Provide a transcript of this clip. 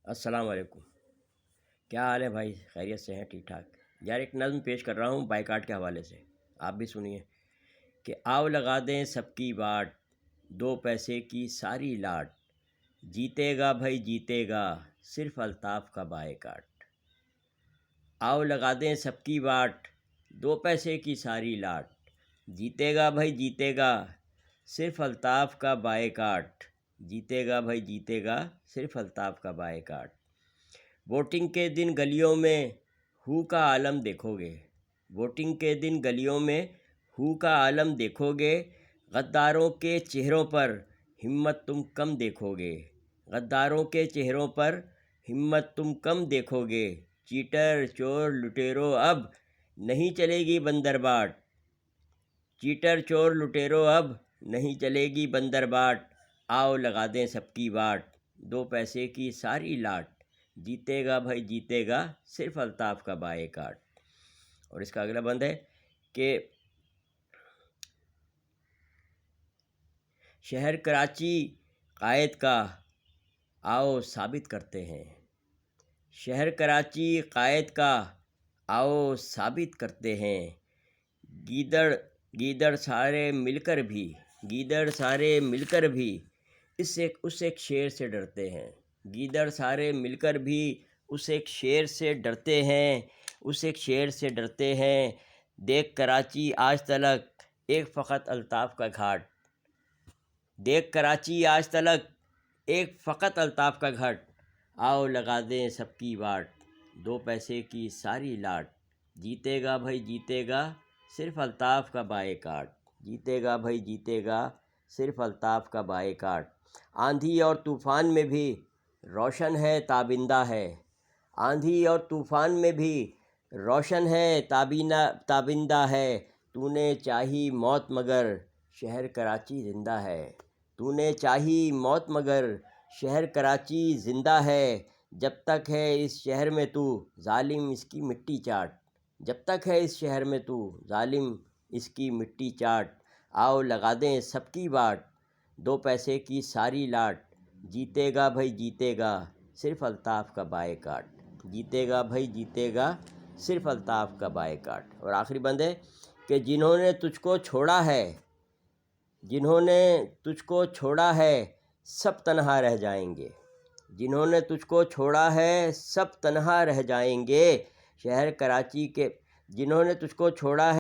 السلام علیکم۔ کیا حال ہے بھائی؟ خیریت سے ہیں؟ ٹھیک ٹھاک؟ یار ایک نظم پیش کر رہا ہوں بائیکاٹ کے حوالے سے، آپ بھی سنیے کہ آؤ لگا دیں سب کی واٹ، دو پیسے کی ساری لاٹ، جیتے گا بھائی جیتے گا صرف الطاف کا بائیکاٹ۔ آؤ لگا دیں سب کی واٹ، دو پیسے کی ساری لاٹ، جیتے گا بھائی جیتے گا صرف الطاف کا بائیکاٹ، جیتے گا بھائی جیتے گا صرف الطاف کا بائیکاٹ۔ ووٹنگ کے دن گلیوں میں ہو کا عالم دیکھو گے، ووٹنگ کے دن گلیوں میں ہو کا عالم دیکھو گے، غداروں کے چہروں پر ہمت تم کم دیکھو گے، غداروں کے چہروں پر ہمت تم کم دیکھو گے، چیٹر چور لٹیرو اب نہیں چلے گی بندر باٹ، چیٹر چور لٹیرو اب نہیں چلے گی بندر باٹ، آؤ لگا دیں سب کی واٹ، دو پیسے کی ساری لاٹ، جیتے گا بھائی جیتے گا صرف الطاف کا بائیکاٹ۔ اور اس کا اگلا بند ہے کہ شہر کراچی قائد کا آؤ ثابت کرتے ہیں، شہر کراچی قائد کا آؤ ثابت کرتے ہیں، گیدڑ سارے مل کر بھی، گیدڑ سارے مل کر بھی اس ایک شیر سے ڈرتے ہیں، گیدڑ سارے مل کر بھی اس ایک شیر سے ڈرتے ہیں، اس ایک شیر سے ڈرتے ہیں، دیکھ کراچی آج تلک ایک فقط الطاف کا گھاٹ، دیکھ کراچی آج تلک ایک فقط الطاف کا گھاٹ، آؤ لگا دیں سب کی واٹ، دو پیسے کی ساری لاٹ، جیتے گا بھائی جیتے گا صرف الطاف کا بائیکاٹ، جیتے گا بھائی جیتے گا صرف الطاف کا بائیکاٹ۔ آندھی اور طوفان میں بھی روشن ہے تابندہ ہے، آندھی اور طوفان میں بھی روشن ہے تابندہ ہے، تو نے چاہی موت مگر شہر کراچی زندہ ہے، تو نے چاہی موت مگر شہر کراچی زندہ ہے، جب تک ہے اس شہر میں تو ظالم اس کی مٹی چاٹ، جب تک ہے اس شہر میں تو ظالم اس کی مٹی چاٹ، آؤ لگا دیں سب کی واٹ، دو پیسے کی ساری لاٹ، جیتے گا بھائی جیتے گا صرف الطاف کا بائیکاٹ، جیتے گا بھائی جیتے گا صرف الطاف کا بائیکاٹ۔ اور آخری بند ہے کہ جنہوں نے تجھ کو چھوڑا ہے، جنہوں نے تجھ کو چھوڑا ہے سب تنہا رہ جائیں گے، جنہوں نے تجھ کو چھوڑا ہے سب تنہا رہ جائیں گے، شہر کراچی کے جنہوں نے تجھ کو چھوڑا ہے